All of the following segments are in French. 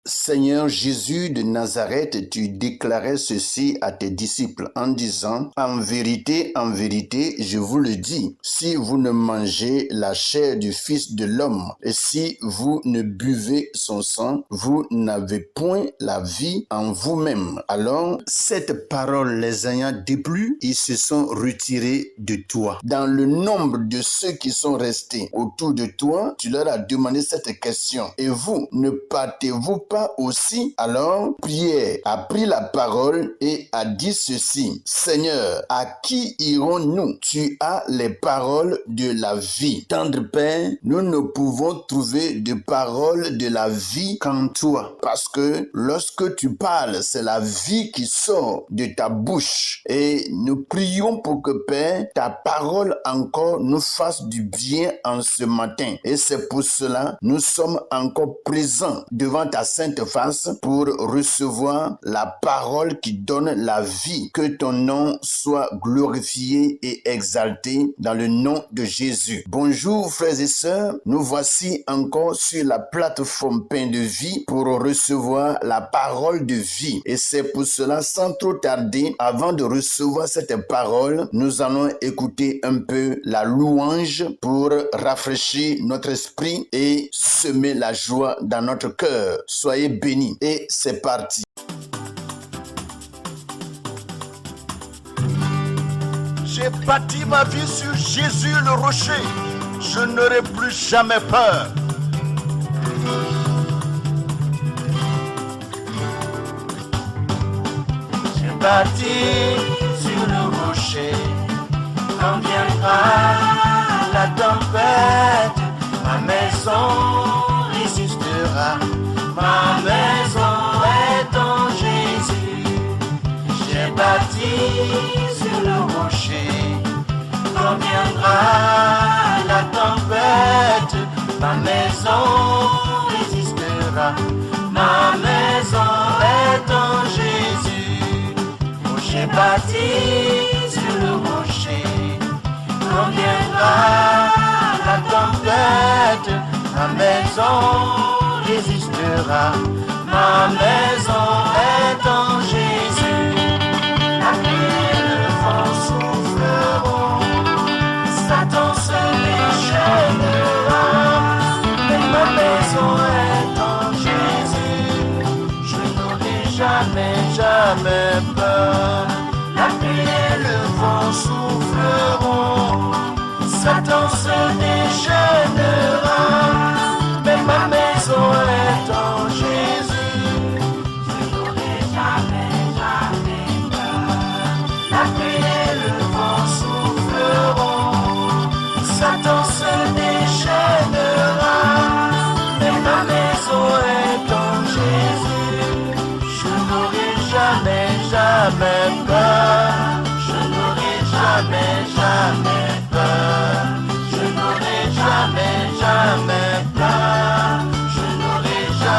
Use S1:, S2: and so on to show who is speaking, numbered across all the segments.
S1: Seigneur Jésus de Nazareth, tu déclarais ceci à tes disciples en disant, en vérité, je vous le dis, si vous ne mangez la chair du Fils de l'homme et si vous ne buvez son sang, vous n'avez point la vie en vous-même. Alors, cette parole les ayant déplu, ils se sont retirés de toi. Dans le nombre de ceux qui sont restés autour de toi, tu leur as demandé cette question. Et vous, ne partez-vous pas aussi? Alors, Pierre a pris la parole et a dit ceci. Seigneur, à qui irons-nous? Tu as les paroles de la vie. Tendre Père, nous ne pouvons trouver de paroles de la vie qu'en toi. Parce que lorsque tu parles, c'est la vie qui sort de ta bouche. Et nous prions pour que Père, ta parole encore nous fasse du bien en ce matin. Et c'est pour cela, nous sommes encore présents devant ta sainte face pour recevoir la parole qui donne la vie. Que ton nom soit glorifié et exalté dans le nom de Jésus. Bonjour frères et sœurs, nous voici encore sur la plateforme Pain de vie pour recevoir la parole de vie. Et c'est pour cela, sans trop tarder, avant de recevoir cette parole, nous allons écouter un peu la louange pour rafraîchir notre esprit et semer la joie dans notre cœur. Soyez bénis et c'est parti.
S2: J'ai bâti ma vie sur Jésus le rocher. Je n'aurai plus jamais peur. J'ai bâti sur le rocher. Quand viendra la tempête, ma maison résistera. Ma maison est en Jésus. J'ai bâti sur le rocher. Quand viendra la tempête, ma maison résistera. Ma maison est en Jésus. Oh, j'ai bâti sur le rocher. Quand viendra la tempête, ma maison résistera. Ma maison est en Jésus. La pluie et le vent souffleront. Satan se déchaînera. Mais ma maison est en Jésus. Je n'aurai jamais peur. La pluie et le vent souffleront. Satan se déchaînera. Mais ma maison est en Jésus. Je n'aurai jamais peur. La pluie et le vent souffleront. Satan se déchaînera. Mais ma maison est en Jésus. Je n'aurai jamais peur. Je n'aurai jamais peur. Je n'aurai jamais peur. Je n'aurai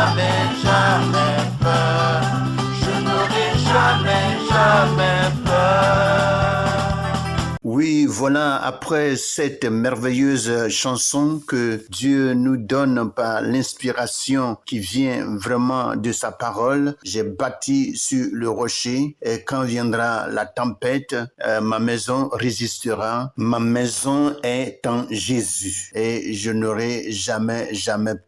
S2: jamais peur. Je n'aurai jamais peur.
S1: Oui, voilà, après cette merveilleuse chanson que Dieu nous donne par l'inspiration qui vient vraiment de sa parole, j'ai bâti sur le rocher et quand viendra la tempête, ma maison résistera. Ma maison est en Jésus et je n'aurai jamais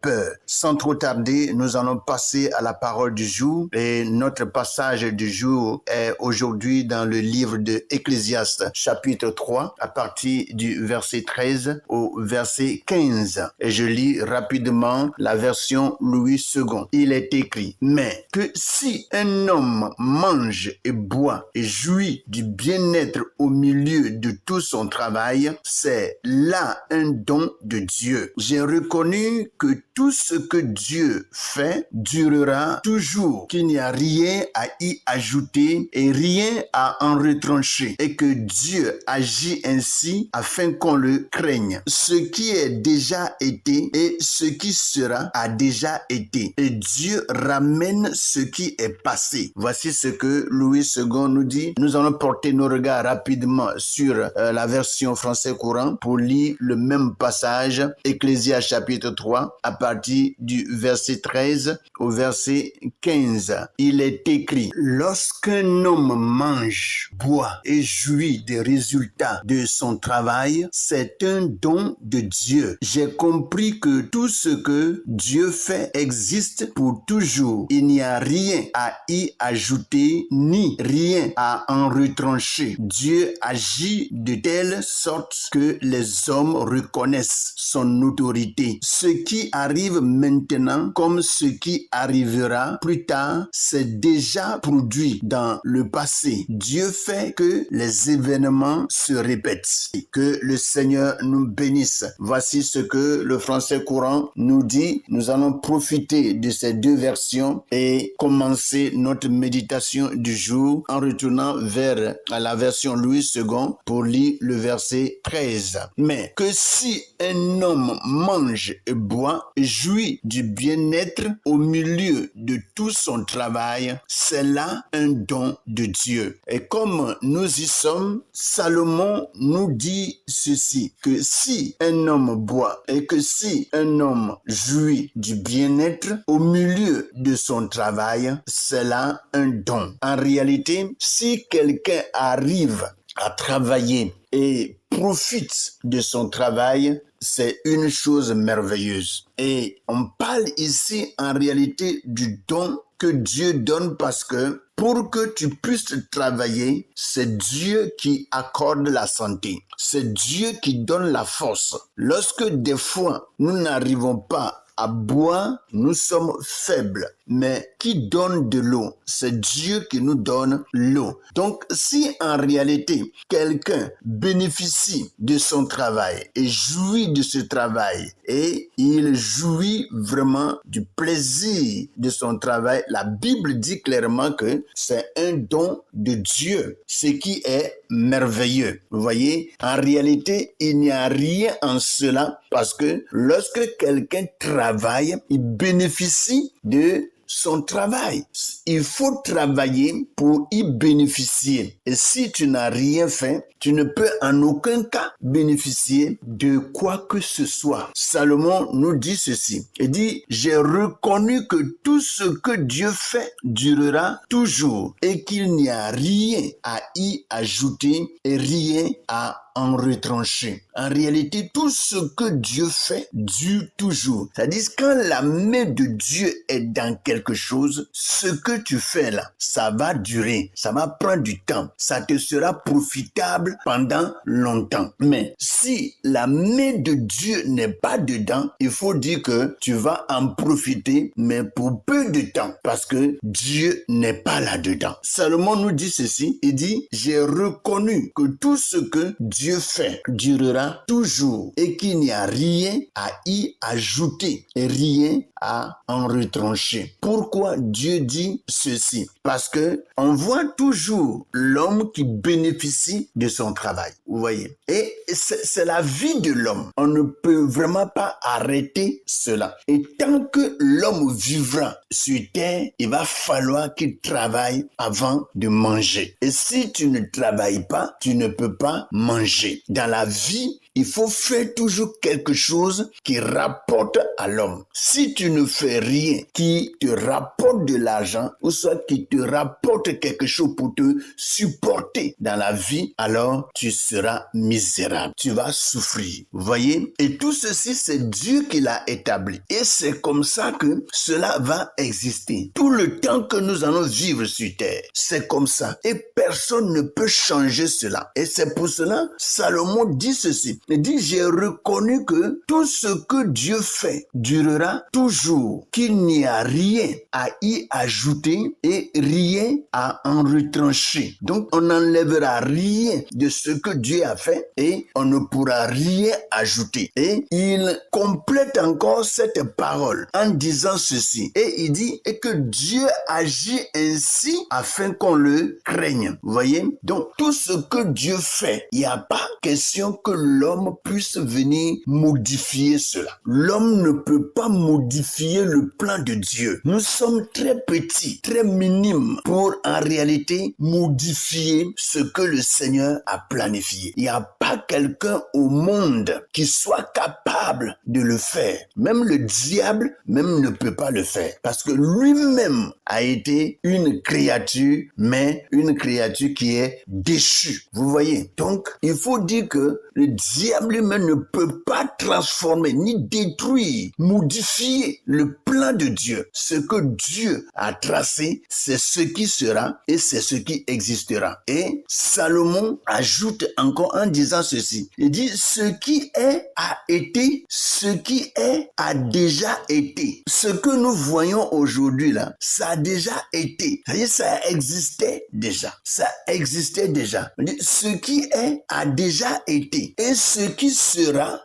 S1: peur. Sans trop tarder, nous allons passer à la parole du jour et notre passage du jour est aujourd'hui dans le livre de Ecclésiaste, chapitre 3, à partir du verset 13 au verset 15. Et je lis rapidement la version Louis II. Il est écrit, mais que si un homme mange et boit et jouit du bien-être au milieu de tout son travail, c'est là un don de Dieu. J'ai reconnu que tout ce que Dieu fait durera toujours, qu'il n'y a rien à y ajouter et rien à en retrancher, et que Dieu agit ainsi afin qu'on le craigne. Ce qui est déjà été et ce qui sera a déjà été. Et Dieu ramène ce qui est passé. Voici ce que Louis II nous dit. Nous allons porter nos regards rapidement sur la version français courant pour lire le même passage, Ecclésiaste chapitre 3, à partir du verset 13 au verset 15. Il est écrit: lorsqu'un homme mange, boit et jouit des résultats de son travail, c'est un don de Dieu. J'ai compris que tout ce que Dieu fait existe pour toujours. Il n'y a rien à y ajouter ni rien à en retrancher. Dieu agit de telle sorte que les hommes reconnaissent son autorité. Ce qui arrive maintenant comme ce qui arrivera plus tard, c'est déjà produit dans le passé. Dieu fait que les événements se répètent. Que le Seigneur nous bénisse. Voici ce que le français courant nous dit. Nous allons profiter de ces deux versions et commencer notre méditation du jour en retournant vers la version Louis II pour lire le verset 13. Mais que si un homme mange et boit, jouit du bien-être au milieu de tout son travail, c'est là un don de Dieu. Et comme nous y sommes, Salomon nous dit ceci, que si un homme boit et que si un homme jouit du bien-être au milieu de son travail, c'est là un don. En réalité, si quelqu'un arrive à travailler et profite de son travail, c'est une chose merveilleuse. Et on parle ici en réalité du don que Dieu donne parce que pour que tu puisses travailler, c'est Dieu qui accorde la santé. C'est Dieu qui donne la force. Lorsque des fois, nous n'arrivons pas à boire, nous sommes faibles. Mais qui donne de l'eau? C'est Dieu qui nous donne l'eau. Donc, si en réalité, quelqu'un bénéficie de son travail et jouit de ce travail et il jouit vraiment du plaisir de son travail, la Bible dit clairement que c'est un don de Dieu, ce qui est merveilleux. Vous voyez, en réalité, il n'y a rien en cela parce que lorsque quelqu'un travaille, il bénéficie de son travail. Il faut travailler pour y bénéficier. Et si tu n'as rien fait, tu ne peux en aucun cas bénéficier de quoi que ce soit. Salomon nous dit ceci. Il dit, j'ai reconnu que tout ce que Dieu fait durera toujours et qu'il n'y a rien à y ajouter et rien à en retrancher. En réalité, tout ce que Dieu fait dure toujours. C'est-à-dire, quand la main de Dieu est dans quelque chose, ce que tu fais là, ça va durer. Ça va prendre du temps. Ça te sera profitable pendant longtemps. Mais si la main de Dieu n'est pas dedans, il faut dire que tu vas en profiter, mais pour peu de temps, parce que Dieu n'est pas là-dedans. Salomon nous dit ceci, il dit, j'ai reconnu que tout ce que Dieu fait durera toujours et qu'il n'y a rien à y ajouter et rien à en retrancher. Pourquoi Dieu dit ceci? Parce que on voit toujours l'homme qui bénéficie de son travail. Vous voyez? Et c'est la vie de l'homme. On ne peut vraiment pas arrêter cela. Et tant que l'homme vivra sur terre, il va falloir qu'il travaille avant de manger. Et si tu ne travailles pas, tu ne peux pas manger. Dans la vie, il faut faire toujours quelque chose qui rapporte à l'homme. Si tu ne fais rien qui te rapporte de l'argent ou soit qui te rapporte quelque chose pour te supporter dans la vie, alors tu seras misérable. Tu vas souffrir. Vous voyez? Et tout ceci, c'est Dieu qui l'a établi. Et c'est comme ça que cela va exister. Tout le temps que nous allons vivre sur terre, c'est comme ça. Et personne ne peut changer cela. Et c'est pour cela, Salomon dit ceci. Il dit, j'ai reconnu que tout ce que Dieu fait durera toujours, qu'il n'y a rien à y ajouter et rien à en retrancher. Donc, on n'enlèvera rien de ce que Dieu a fait et on ne pourra rien ajouter. Et il complète encore cette parole en disant ceci. Et il dit et que Dieu agit ainsi afin qu'on le craigne. Vous voyez? Donc, tout ce que Dieu fait, il n'y a pas question que l'homme puisse venir modifier cela. L'homme ne peut pas modifier le plan de Dieu. Nous sommes très petits, très minimes pour en réalité modifier ce que le Seigneur a planifié. Il n'y a pas quelqu'un au monde qui soit capable de le faire. Même le diable même ne peut pas le faire parce que lui-même a été une créature, mais une créature qui est déchue. Vous voyez? Donc, il faut dire que le diable lui-même ne peut pas transformer, ni détruire, modifier le plan de Dieu. Ce que Dieu a tracé, c'est ce qui sera et c'est ce qui existera. Et Salomon ajoute encore en disant ceci. Il dit, ce qui est a été, ce qui est a déjà été. Ce que nous voyons aujourd'hui là, ça a déjà été. C'est-à-dire, ça existait déjà. Ça existait déjà. Il dit, ce qui est a déjà été. Et ce qui sera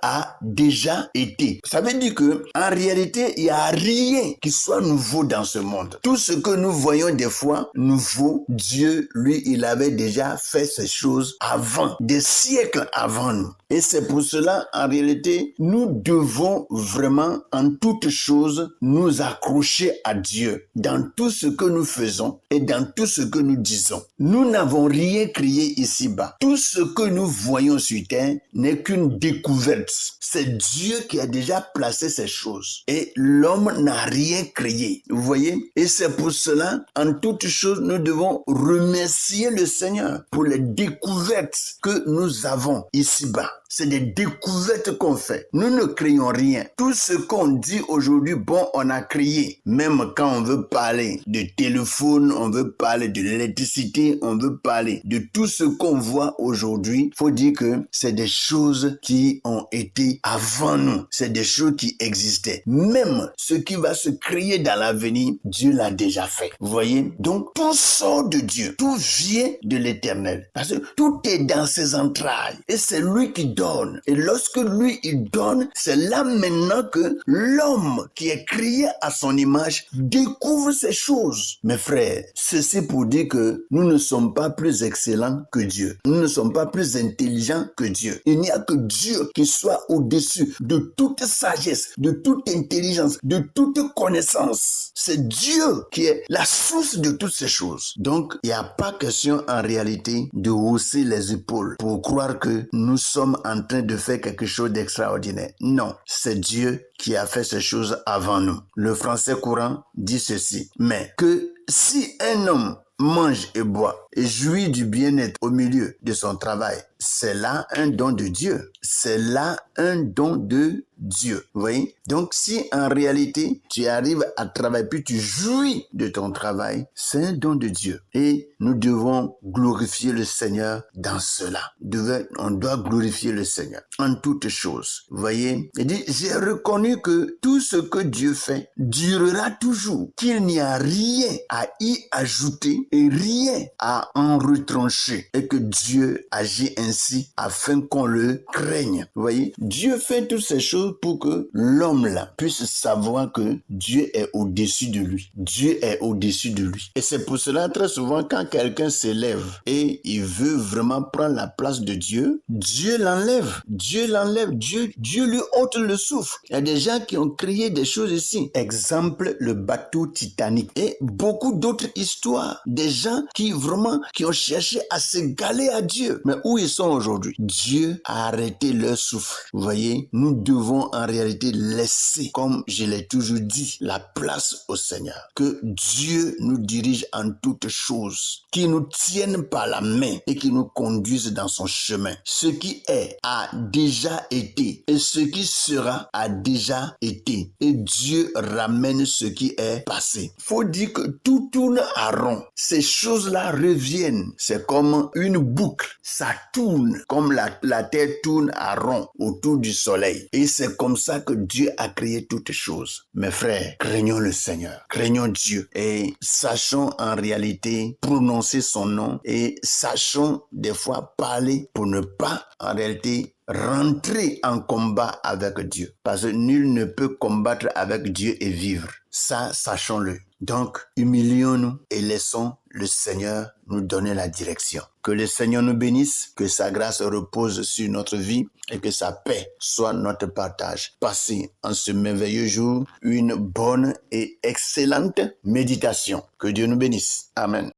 S1: a déjà été. Ça veut dire que, en réalité, il n'y a rien qui soit nouveau dans ce monde. Tout ce que nous voyons des fois nouveau, Dieu, lui, il avait déjà fait ces choses avant, des siècles avant nous. Et c'est pour cela, en réalité, nous devons vraiment, en toutes choses, nous accrocher à Dieu dans tout ce que nous faisons et dans tout ce que nous disons. Nous n'avons rien créé ici-bas. Tout ce que nous voyons sur terre n'est qu'une découverte. C'est Dieu qui a déjà placé ces choses. Et l'homme n'a rien créé. Vous voyez? Et c'est pour cela, en toutes choses, nous devons remercier le Seigneur pour les découvertes que nous avons ici-bas. C'est des découvertes qu'on fait. Nous ne créons rien. Tout ce qu'on dit aujourd'hui, bon, on a créé. Même quand on veut parler de téléphone, on veut parler de l'électricité, on veut parler de tout ce qu'on voit aujourd'hui. Faut dire que c'est des choses qui ont été avant nous. C'est des choses qui existaient. Même ce qui va se créer dans l'avenir, Dieu l'a déjà fait. Vous voyez? Donc, tout sort de Dieu. Tout vient de l'Éternel. Parce que tout est dans ses entrailles. Et c'est lui qui donne. Et lorsque lui, il donne, c'est là maintenant que l'homme qui est créé à son image découvre ces choses. Mes frères, ceci pour dire que nous ne sommes pas plus excellents que Dieu. Nous ne sommes pas plus intelligents que Dieu. Il n'y a que Dieu qui soit au-dessus de toute sagesse, de toute intelligence, de toute connaissance. C'est Dieu qui est la source de toutes ces choses. Donc, il n'y a pas question en réalité de hausser les épaules pour croire que nous sommes en train de faire quelque chose d'extraordinaire. Non, c'est Dieu qui a fait ces choses avant nous. Le français courant dit ceci. Mais que si un homme mange et boit et jouit du bien-être au milieu de son travail, c'est là un don de Dieu. C'est là un don de Dieu. Vous voyez? Donc, si en réalité, tu arrives à travailler puis tu jouis de ton travail, c'est un don de Dieu. Et nous devons glorifier le Seigneur dans cela. On doit glorifier le Seigneur en toutes choses. Vous voyez? Il dit, j'ai reconnu que tout ce que Dieu fait durera toujours, qu'il n'y a rien à y ajouter et rien à en retrancher et que Dieu agit ainsi afin qu'on le craigne. Vous voyez? Dieu fait toutes ces choses pour que l'homme là puisse savoir que Dieu est au-dessus de lui. Dieu est au-dessus de lui. Et c'est pour cela très souvent quand quelqu'un s'élève et il veut vraiment prendre la place de Dieu, Dieu l'enlève. Dieu l'enlève. Dieu lui ôte le souffle. Il y a des gens qui ont créé des choses ici. Exemple, le bateau Titanic et beaucoup d'autres histoires. Des gens qui ont cherché à s'égaler à Dieu. Mais où ils sont aujourd'hui? Dieu a arrêté leur souffle. Vous voyez, nous devons en réalité laisser, comme je l'ai toujours dit, la place au Seigneur. Que Dieu nous dirige en toutes choses, qu'il nous tienne par la main et qu'il nous conduise dans son chemin. Ce qui est a déjà été et ce qui sera a déjà été. Et Dieu ramène ce qui est passé. Faut dire que tout tourne à rond. Ces choses-là reviennent. C'est comme une boucle. Ça tourne. tourne comme la terre tourne à rond autour du soleil. Et c'est comme ça que Dieu a créé toutes choses. Mes frères, craignons le Seigneur, craignons Dieu et sachons en réalité prononcer son nom et sachons des fois parler pour ne pas en réalité rentrer en combat avec Dieu. Parce que nul ne peut combattre avec Dieu et vivre. Ça, sachons-le. Donc, humilions-nous et laissons le Seigneur nous donner la direction. Que le Seigneur nous bénisse, que sa grâce repose sur notre vie et que sa paix soit notre partage. Passez en ce merveilleux jour une bonne et excellente méditation. Que Dieu nous bénisse. Amen.